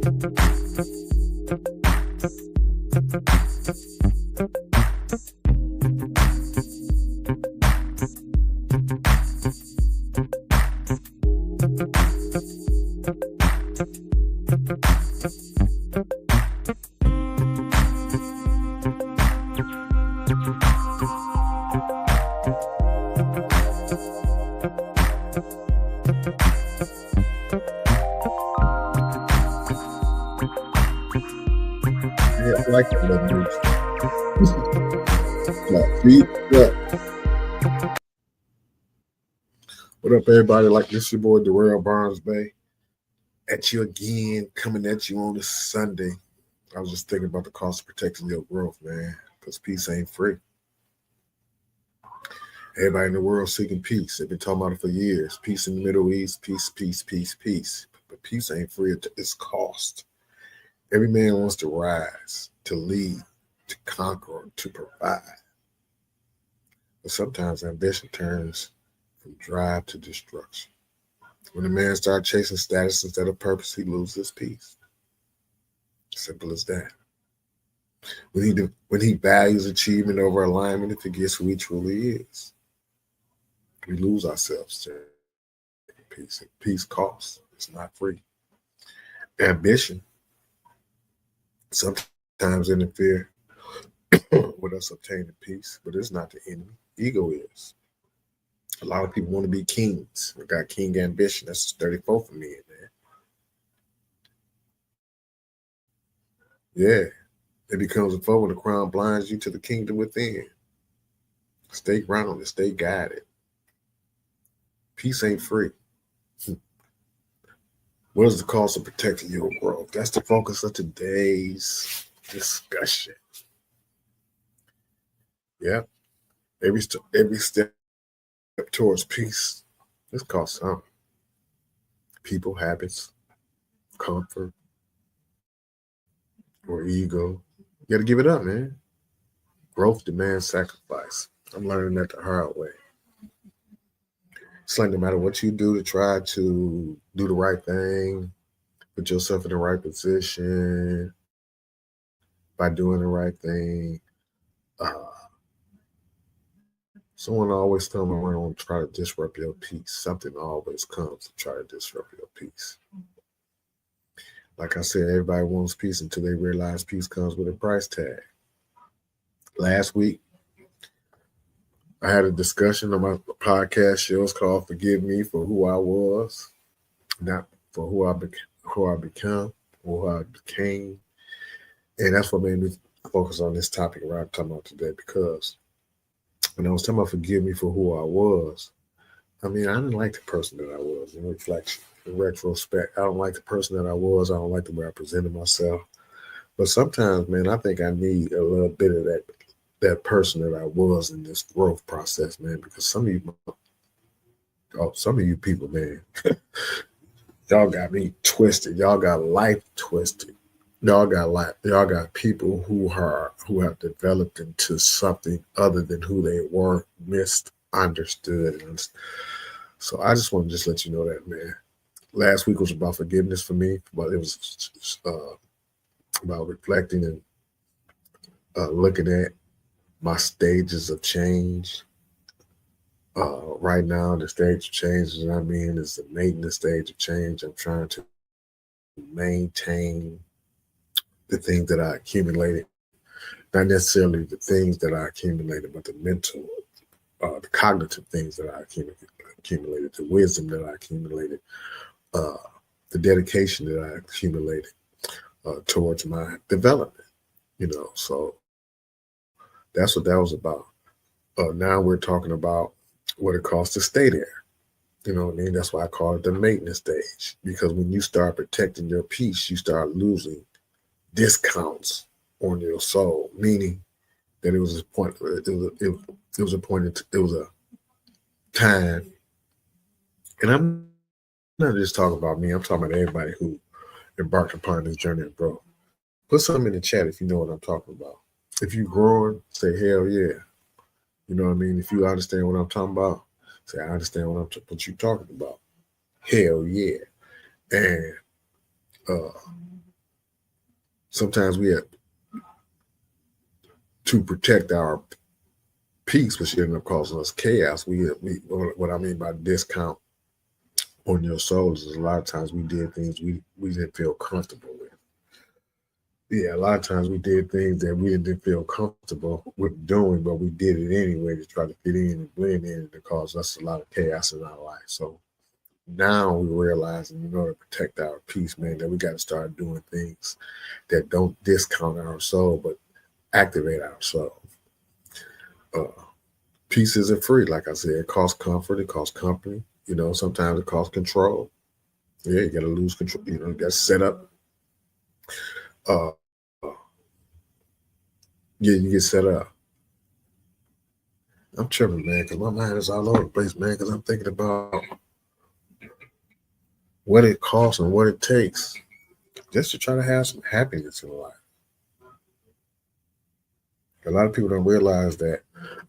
I like that little news. Like, feet up. What up, everybody? Like this, your boy Darrell Barnes Bay. At you again, coming at you on this Sunday. I was just thinking about the cost of protecting your growth, man, because peace ain't free. Everybody in the world seeking peace. They've been talking about it for years. Peace in the Middle East, peace, peace, peace, peace. But peace ain't free at its cost. Every man wants to rise, to lead, to conquer, to provide. But sometimes ambition turns from drive to destruction. When a man starts chasing status instead of purpose, he loses peace. Simple as that. When he values achievement over alignment, he forgets who he truly is. We lose ourselves to peace. Peace costs. It's not free. Ambition sometimes interfere with us obtaining peace, but it's not the enemy. Ego is. A lot of people want to be kings. We got king ambition. That's 34 for me, man. Yeah. It becomes a foe when the crown blinds you to the kingdom within. Stay grounded, stay guided. Peace ain't free. What is the cost of protecting your growth? That's the focus of today's discussion. Yeah. Every step towards peace, this costs something. People, habits, comfort, or ego. You got to give it up, man. Growth demands sacrifice. I'm learning that the hard way. It's like no matter what you do to try to do the right thing, put yourself in the right position, by doing the right thing, someone always comes around to try to disrupt your peace. Something always comes to try to disrupt your peace. Like I said, everybody wants peace until they realize peace comes with a price tag. Last week, I had a discussion on my podcast shows called "Forgive Me for Who I Was," not for who I become, or who I became. And that's what made me focus on this topic where I'm talking about today, because when I was talking about forgive me for who I was, I mean, I didn't like the person that I was. In reflection, in retrospect, I don't like the person that I was. I don't like the way I presented myself. But sometimes, man, I think I need a little bit of that person that I was in this growth process, man, because some of you people, man, y'all got me twisted. Y'all got life twisted. Y'all got people who have developed into something other than who they were, misunderstood. So I just want to just let you know that, man. Last week was about forgiveness for me, but it was about reflecting and looking at my stages of change. Right now, the stage of change that I'm in is the maintenance stage of change. I'm trying to maintain the things that I accumulated, not necessarily the things that I accumulated, but the mental, the cognitive things that I accumulated, the wisdom that I accumulated, the dedication that I accumulated towards my development, so that's what that was about. Now we're talking about what it costs to stay there. You know what I mean? That's why I call it the maintenance stage, because when you start protecting your peace, you start losing discounts on your soul, meaning that it was a point. It was a time, and I'm not just talking about me. I'm talking about everybody who embarked upon this journey of growth. Put something in the chat if you know what I'm talking about. If you're growing, say hell yeah. You know what I mean? If you understand what I'm talking about, say I understand what you're talking about. Hell yeah. And sometimes we have to protect our peace, which ended up causing us chaos. What I mean by discount on your souls is a lot of times we did things we didn't feel comfortable with. Yeah, a lot of times we did things that we didn't feel comfortable with doing, but we did it anyway to try to fit in and blend in, and it caused us a lot of chaos in our life. So now we realize, in order to protect our peace, man, that we got to start doing things that don't discount our soul, but activate our soul. Uh, Peace isn't free, like I said. It costs comfort, it costs company. Sometimes it costs control. Yeah, you got to lose control. You got to set up. Uh, yeah, you get set up. I'm tripping, man, because my mind is all over the place, man, because I'm thinking about what it costs and what it takes just to try to have some happiness in life. A lot of people don't realize that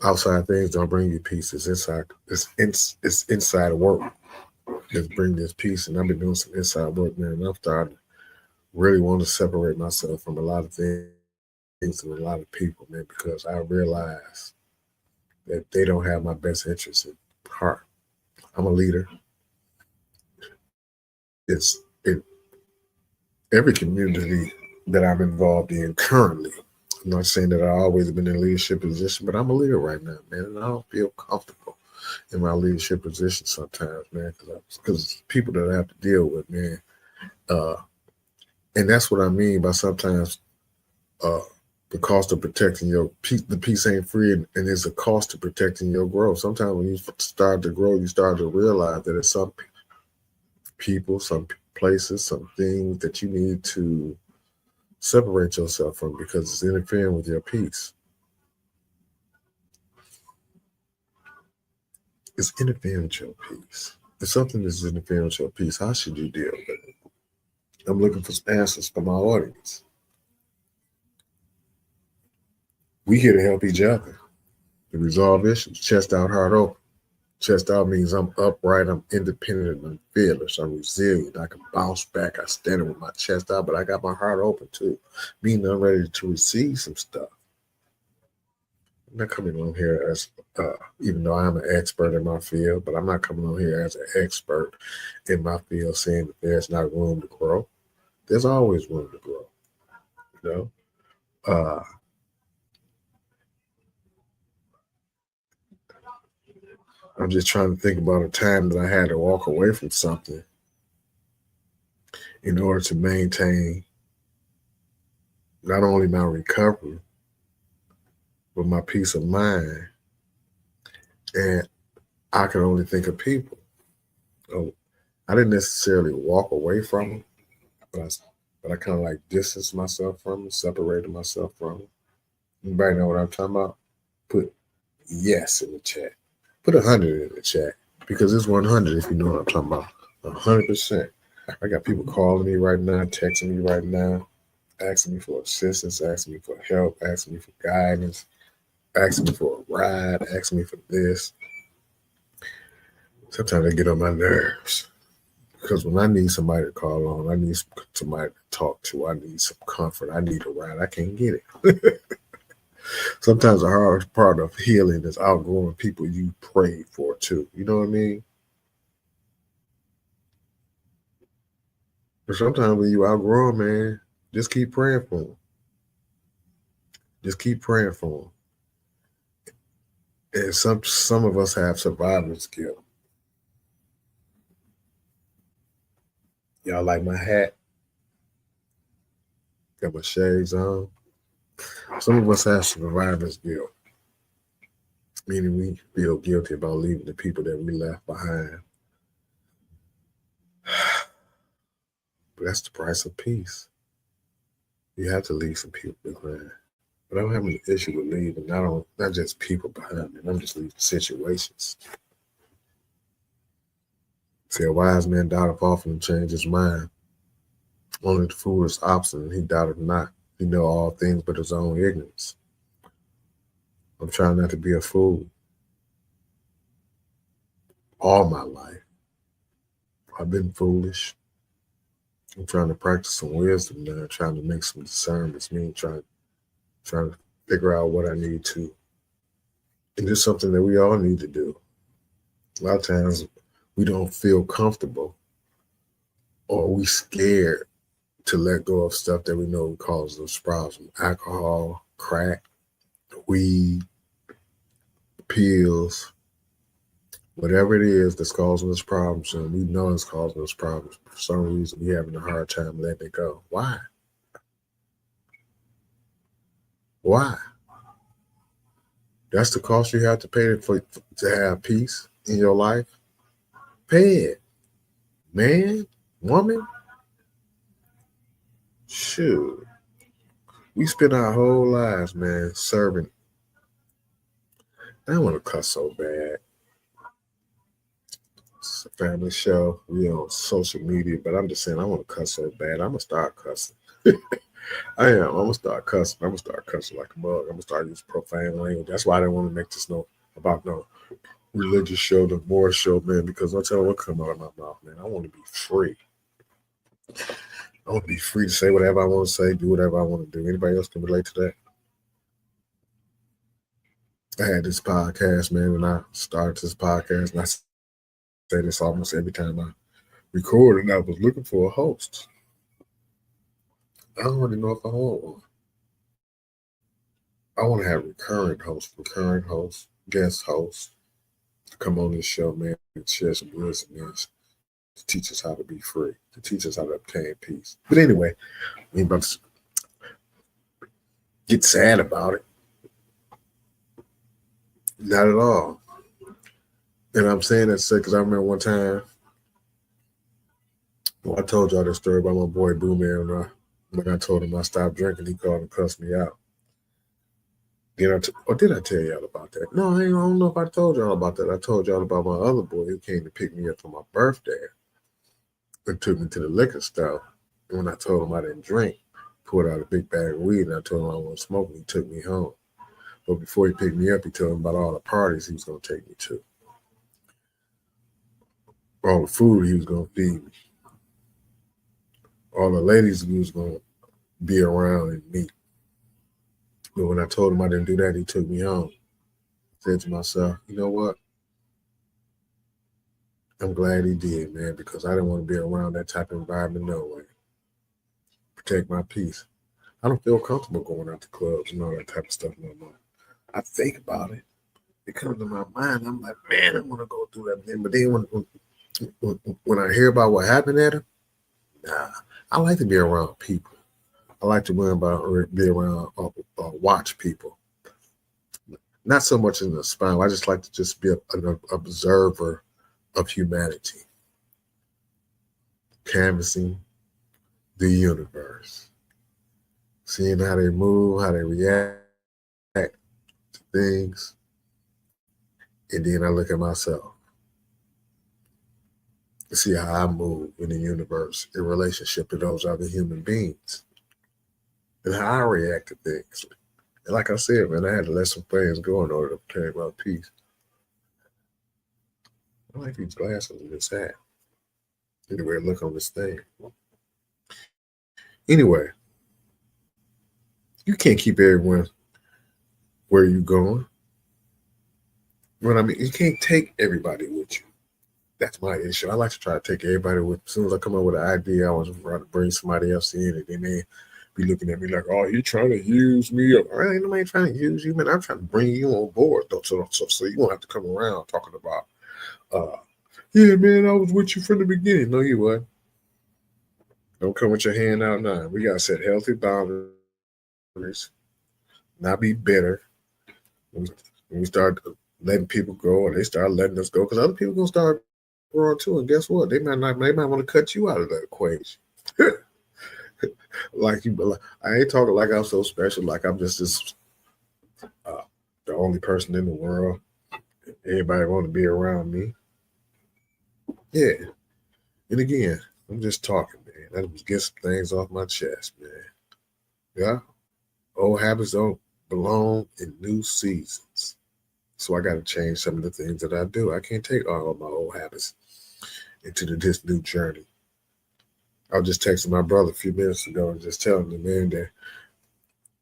outside things don't bring you peace. It's inside. It's inside work that's bring this peace. And I've been doing some inside work, man. And I'm starting to really want to separate myself from a lot of things and a lot of people, man, because I realize that they don't have my best interests at heart. I'm a leader. It's in every community that I'm involved in currently. I'm not saying that I've always been in a leadership position, but I'm a leader right now, man, and I don't feel comfortable in my leadership position sometimes, man, because people that I have to deal with, man. Uh, and that's what I mean by sometimes uh, the cost of protecting your peace. The peace ain't free, and there's a cost to protecting your growth. Sometimes when you start to grow, you start to realize that there's some people, some places, some things that you need to separate yourself from because it's interfering with your peace. It's interfering with your peace. If something is interfering with your peace, how should you deal with it? I'm looking for some answers for my audience. We here to help each other to resolve issues. Chest out, heart open. Chest out means I'm upright, I'm independent, I'm fearless, I'm resilient. I can bounce back. I stand with my chest out, but I got my heart open too, meaning I'm ready to receive some stuff. I'm not coming on here as, even though I'm an expert in my field, but I'm not coming on here as an expert in my field saying that there's not room to grow. There's always room to grow, you know? Uh, I'm just trying to think about a time that I had to walk away from something in order to maintain not only my recovery, but my peace of mind. And I could only think of people. So I didn't necessarily walk away from them, but I kind of like distanced myself from them, separated myself from them. Anybody know what I'm talking about? Put yes in the chat. Put 100 in the chat because it's 100 if you know what I'm talking about. 100%. I got people calling me right now, texting me right now, asking me for assistance, asking me for help, asking me for guidance, asking me for a ride, asking me for this. Sometimes they get on my nerves because when I need somebody to call on, I need somebody to talk to, I need some comfort, I need a ride, I can't get it. Sometimes the hardest part of healing is outgrowing people you prayed for too. You know what I mean? But sometimes when you outgrow them, man, just keep praying for them. Just keep praying for them. And some of us have survivor's guilt. Y'all like my hat? Got my shades on. Some of us have survivor's guilt, meaning we feel guilty about leaving the people that we left behind. But that's the price of peace. You have to leave some people behind. But I don't have an issue with leaving not just people behind me. I'm just leaving situations. See, a wise man doubteth often and change his mind. Only the fool is obstinate, he doubteth not. He know all things but his own ignorance. I'm trying not to be a fool. All my life, I've been foolish. I'm trying to practice some wisdom now, trying to make some discernments, me trying to figure out what I need to. And it's something that we all need to do. A lot of times we don't feel comfortable or we scared to let go of stuff that we know causes us problems. Alcohol, crack, weed, pills, whatever it is that's causing us problems, and we know it's causing us problems. For some reason, we're having a hard time letting it go. Why? Why? That's the cost you have to pay to have peace in your life. Pay it, man, woman. Shoot, we spend our whole lives, man, serving. I want to cuss so bad. It's a family show. We on social media, but I'm just saying I want to cuss so bad. I'm gonna start cussing. I am. I'm gonna start cussing. I'm gonna start cussing like a mug. I'm gonna start using profane language. That's why I didn't want to make this about no religious show, the more show, man, because I'll tell you what come out of my mouth, man. I want to be free. I want to be free to say whatever I want to say, do whatever I want to do. Anybody else can relate to that? I had this podcast, man, and I started this podcast, and I say this almost every time I record, and I was looking for a host. I don't really know if I want one. I want to have recurring hosts, guest hosts, to come on this show, man, and share some wisdom, man, to teach us how to be free, to teach us how to obtain peace. But anyway, we ain't about to get sad about it. Not at all. And I'm saying that because I remember one time, I told y'all this story about my boy Boo Man. When I told him I stopped drinking, he called and cussed me out. Or did I tell y'all about that? No, I don't know if I told y'all about that. I told y'all about my other boy who came to pick me up for my birthday and took me to the liquor store. And when I told him I didn't drink, pulled out a big bag of weed and I told him I wasn't smoking. He took me home. But before he picked me up, he told me about all the parties he was going to take me to, all the food he was going to feed me, all the ladies he was going to be around and meet. But when I told him I didn't do that, he took me home. I said to myself, you know what? I'm glad he did, man, because I didn't want to be around that type of environment no way. Protect my peace. I don't feel comfortable going out to clubs and all that type of stuff no more. I think about it. It comes to my mind. I'm like, man, I want to go through that thing. But then when I hear about what happened at him, nah, I like to be around people. I like to be around, watch people. Not so much in the spine. I just like to just be an observer of humanity, canvassing the universe, seeing how they move, how they react to things, and then I look at myself to see how I move in the universe in relationship to those other human beings and how I react to things. And like I said, man, I had to let some things go in order to protect my peace. I like these glasses in this hat. Anyway, look on this thing. Anyway, you can't keep everyone where you going. You know what I mean? You can't take everybody with you. That's my issue. I like to try to take everybody with. As soon as I come up with an idea, I want to try to bring somebody else in, and they may be looking at me like, "Oh, you trying to use me?" I ain't nobody trying to use you, man. I'm trying to bring you on board, though, so you won't have to come around talking about, yeah, man, I was with you from the beginning. No, you wasn't. Don't come with your hand out now. We gotta set healthy boundaries, not be bitter. When we start letting people go, or they start letting us go, because other people gonna start growing too. And guess what? They might want to cut you out of that equation. I ain't talking like I'm so special, like I'm just this the only person in the world. Everybody want to be around me. Yeah. And again, I'm just talking, man. I just get some things off my chest, man. Yeah. Old habits don't belong in new seasons. So I got to change some of the things that I do. I can't take all of my old habits into this new journey. I was just texting my brother a few minutes ago and just telling him, man, that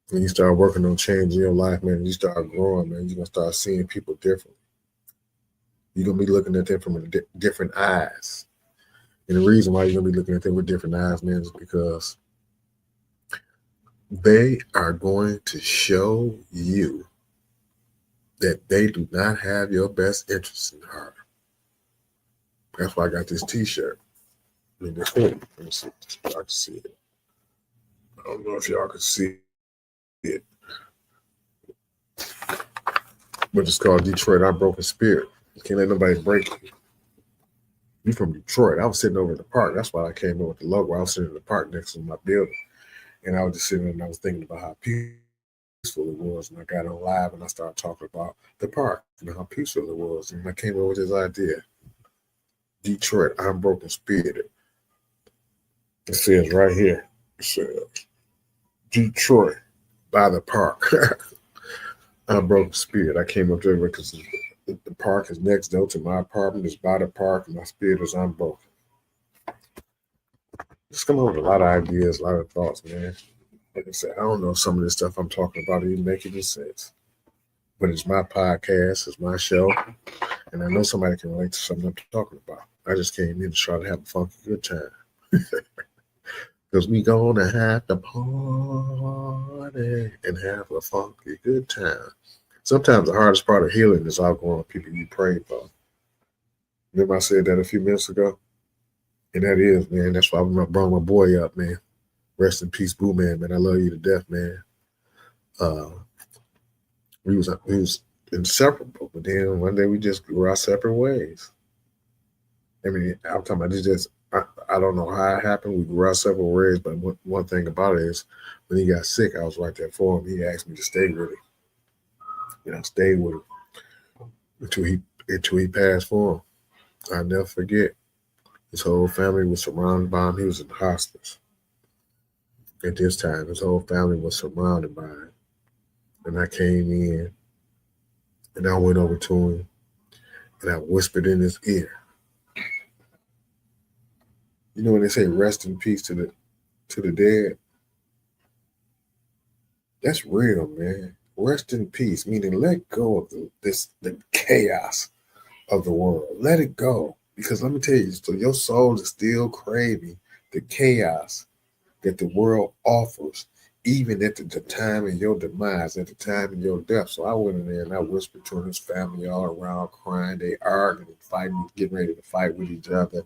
when you start working on changing your life, man, you start growing, man, you're gonna start seeing people different. You're gonna be looking at them from different eyes. And the reason why you're gonna be looking at them with different eyes, man, is because they are going to show you that they do not have your best interests in heart. That's why I got this T-shirt. I mean, let me see if y'all can see it. I don't know if y'all can see it, but it's called Detroit Unbroken Spirit. You can't let nobody break you. You from Detroit. I was sitting over in the park. That's why I came up with the logo. I was sitting in the park next to my building. And I was just sitting there and I was thinking about how peaceful it was. And I got on live and I started talking about the park and how peaceful it was. And I came up with this idea. Detroit Unbroken Spirit. It says right here. It says Detroit by the park. Unbroken Spirit. I came up there because the park is next door to my apartment. It's by the park and my spirit is unbroken. Just come up with a lot of ideas, a lot of thoughts, man. Like I said, I don't know if some of this stuff I'm talking about even make any sense. But it's my podcast, it's my show, and I know somebody can relate to something I'm talking about. I just came in to try to have a funky good time. Because we gonna have to party and have a funky good time. Sometimes the hardest part of healing is outgrowing people you prayed for. Remember I said that a few minutes ago? And that is, man, that's why I brought my boy up, man. Rest in peace, Boo Man, man. I love you to death, man. We was inseparable, but then one day we just grew our separate ways. I mean, I'm talking about this just I don't know how it happened. We grew our separate ways, but one thing about it is when he got sick, I was right there for him. He asked me to stay with him. I stayed with him until he passed for him. I'll never forget. His whole family was surrounded by him. He was in hospice. At this time, his whole family was surrounded by him. And I came in and I went over to him and I whispered in his ear. You know when they say rest in peace to the dead? That's real, man. Rest in peace, meaning let go of the chaos of the world. Let it go. Because let me tell you, so your soul is still craving the chaos that the world offers, even at the time of your demise, at the time of your death. So I went in there and I whispered to his family all around crying. They arguing and fighting, getting ready to fight with each other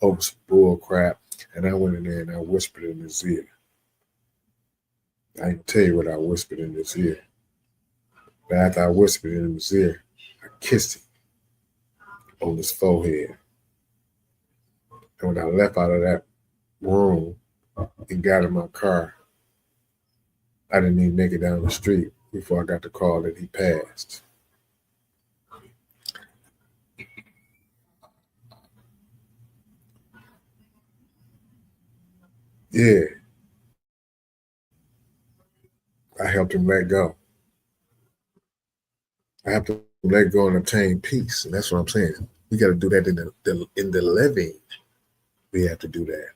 over some bull crap. And I went in there and I whispered in his ear. I can tell you what I whispered in his ear. But after I whispered in his ear, I kissed him on his forehead. And when I left out of that room and got in my car, I didn't even make it down the street before I got the call that he passed. Yeah, I helped him let go. I have to let go and obtain peace, and that's what I'm saying. We got to do that in the living. We have to do that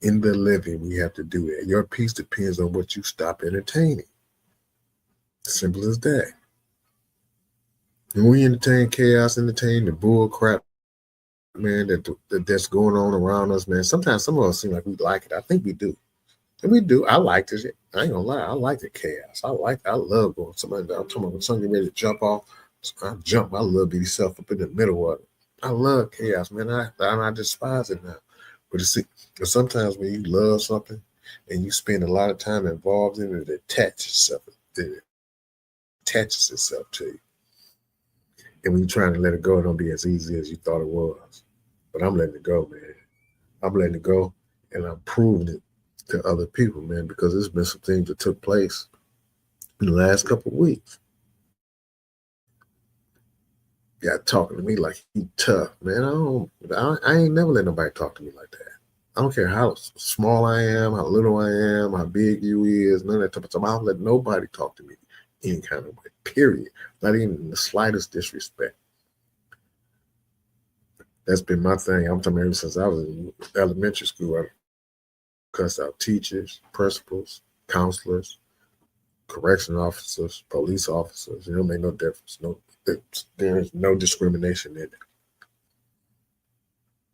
in the living. We have to do that. Your peace depends on what you stop entertaining. Simple as that. When we entertain chaos, entertain the bull crap, man, that's going on around us, man. Sometimes some of us seem like we like it. I think we do. And we do. I like this. I ain't gonna lie. I like the chaos. I love going. I'm talking about when something ready to jump off. I jump. I love being self up in the middle of it. I love chaos, man. I despise it now. But you see, sometimes when you love something and you spend a lot of time involved in it, it attaches itself to you. And when you're trying to let it go, it don't be as easy as you thought it was. But I'm letting it go, man. I'm letting it go, and I'm proving it to other people, man, because there's been some things that took place in the last couple of weeks. Got talking to me like he tough, man. I ain't never let nobody talk to me like that. I don't care how small I am, how little I am, how big you is, none of that type of stuff. I don't let nobody talk to me any kind of way, period. Not even the slightest disrespect. That's been my thing. I'm talking ever since I was in elementary school. cuss out teachers, principals, counselors, correction officers, police officers. It don't make no difference. There's no discrimination in it.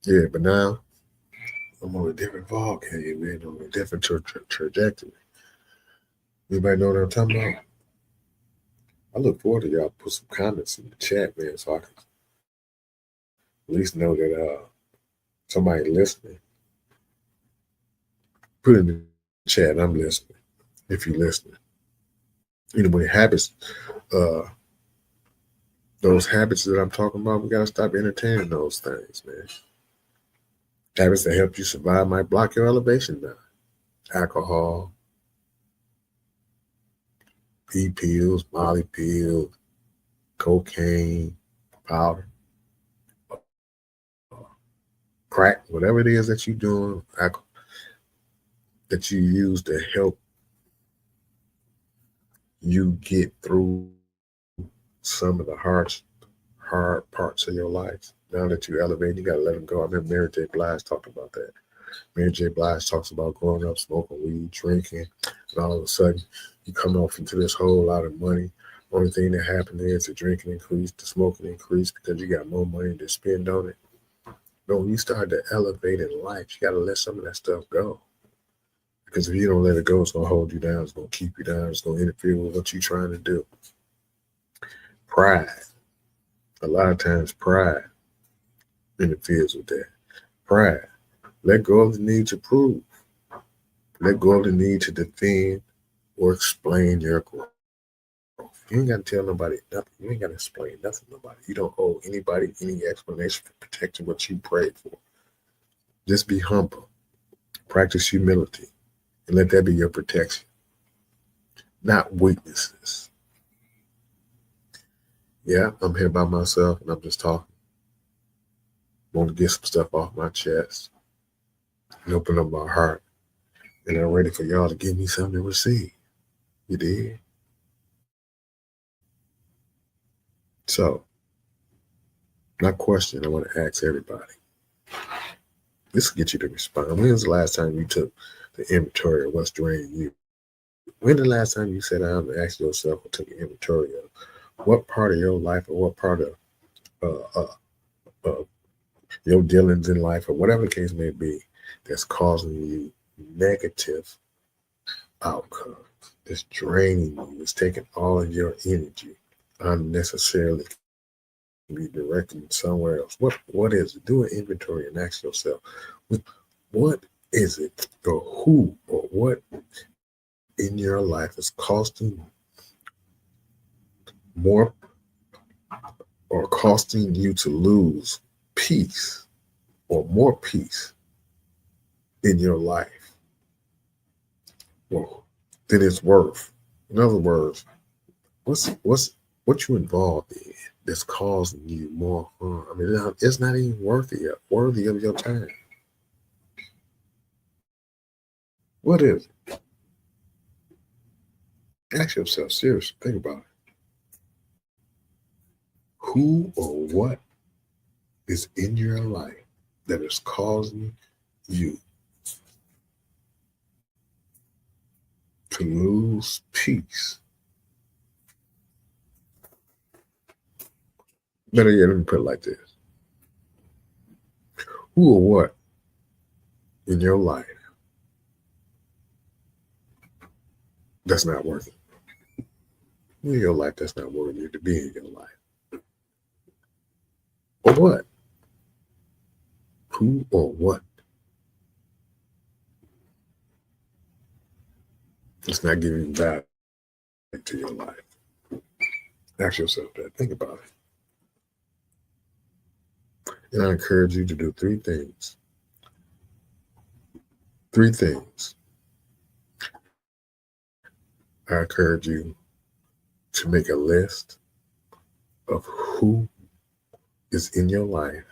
Yeah, but now I'm on a different game, man, on a different trajectory. Anybody know what I'm talking about? I look forward to y'all put some comments in the chat, man, so I can at least know that somebody listening. Put in the chat, I'm listening. If you're listening, anyway, habits. Those habits that I'm talking about, we gotta stop entertaining those things, man. Habits that help you survive might block your elevation down. Alcohol, pills, Molly pills, cocaine, powder, crack, whatever it is that you're doing, that you use to help you get through some of the hard parts of your life. Now that you elevate, you got to let them go. I remember Mary J. Blige talked about that. Mary J. Blige talks about growing up, smoking weed, drinking, and all of a sudden you come off into this whole lot of money. Only thing that happened is the drinking increased, the smoking increased because you got more money to spend on it. But when you start to elevate in life, you got to let some of that stuff go. Because if you don't let it go, it's going to hold you down. It's going to keep you down. It's going to interfere with what you're trying to do. Pride. A lot of times pride interferes with that. Pride. Let go of the need to prove. Let go of the need to defend or explain your growth. You ain't got to tell nobody nothing. You ain't got to explain nothing to nobody. You don't owe anybody any explanation for protecting what you prayed for. Just be humble. Practice humility. And let that be your protection. Not weaknesses. Yeah, I'm here by myself and I'm just talking. Want to get some stuff off my chest and open up my heart. And I'm ready for y'all to give me something to receive. You did? So, my question I want to ask everybody. This will get you to respond. When was the last time you took the inventory of what's draining you? When the last time you sat down and asked yourself or took an inventory of what part of your life or what part of your dealings in life or whatever the case may be that's causing you negative outcomes, that's draining you, it's taking all of your energy unnecessarily be directed somewhere else. What is it? Do an inventory and ask yourself, what is it or who or what in your life is costing more or costing you to lose peace or more peace in your life than it's worth. In other words, what you involved in that's causing you more harm. I mean, it's not even worthy of your time. What is it? Ask yourself seriously. Think about it. Who or what is in your life that is causing you to lose peace? Better yet, let me put it like this. Who or what in your life that's not working? In your life that's not worthy to be in your life. Or what? Who or what? It's not giving value to your life. Ask yourself that. Think about it. And I encourage you to do three things. Three things. I encourage you to make a list of who is in your life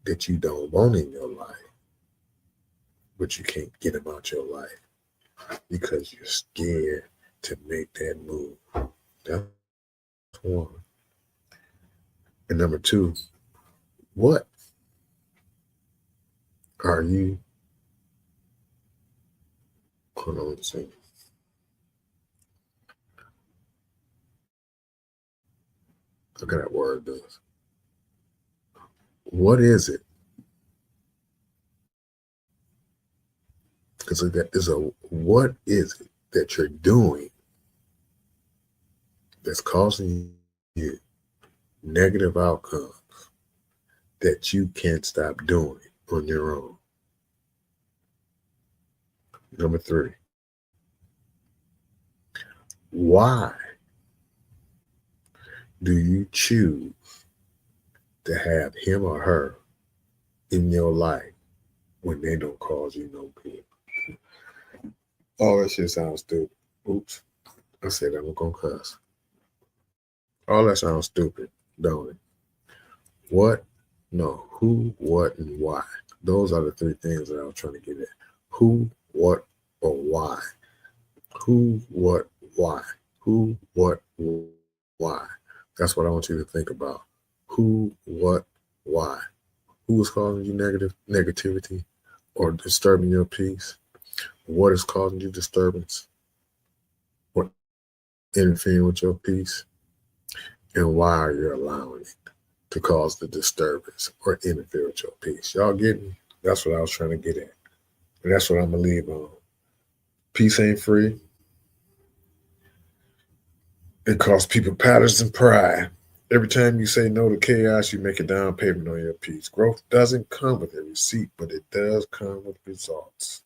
that you don't want in your life, but you can't get them out your life because you're scared to make that move. That's one. And number two, what are you Hold on a second. Look at that word does. What is it? Because what is it that you're doing that's causing you negative outcomes that you can't stop doing on your own? Number 3, why do you choose to have him or her in your life when they don't cause you no good? Oh, that shit sounds stupid. Oops. I said I'm gonna cuss. All that sounds stupid, don't it? What? No. Who, what, and why. Those are the 3 things that I was trying to get at. Who, what, or why. Who, what, why. Who, what, why. That's what I want you to think about. Who, what, why. Who is causing you negativity or disturbing your peace? What is causing you disturbance or interfering with your peace? And why are you allowing it to cause the disturbance or interfere with your peace? Y'all get me? That's what I was trying to get at. And that's what I'm going to leave on. Peace ain't free. It costs people patterns and pride. Every time you say no to chaos, you make a down payment on your peace. Growth doesn't come with a receipt, but it does come with results.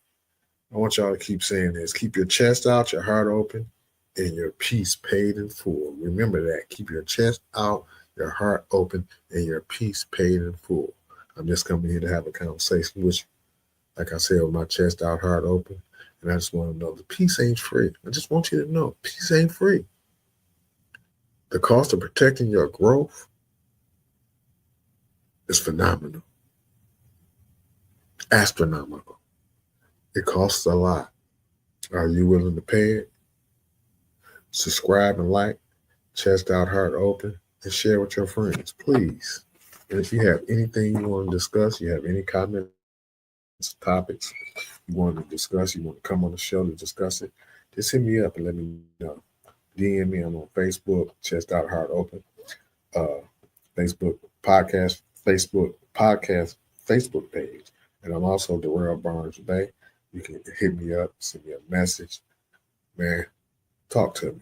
I want y'all to keep saying this. Keep your chest out, your heart open, and your peace paid in full. Remember that. Keep your chest out, your heart open, and your peace paid in full. I'm just coming here to have a conversation with you. Like I said, with my chest out, heart open. And I just want to know the peace ain't free. I just want you to know peace ain't free. The cost of protecting your growth is phenomenal. Astronomical. It costs a lot. Are you willing to pay it? Subscribe and like, chest out, heart open, and share with your friends, please. And if you have anything you want to discuss, you have any comments, topics you want to discuss, you want to come on the show to discuss it, just hit me up and let me know. DM me. I'm on Facebook, chest out, heart open. Facebook podcast page. And I'm also Darrell Barnes Bay. You can hit me up, send me a message. Man, talk to me.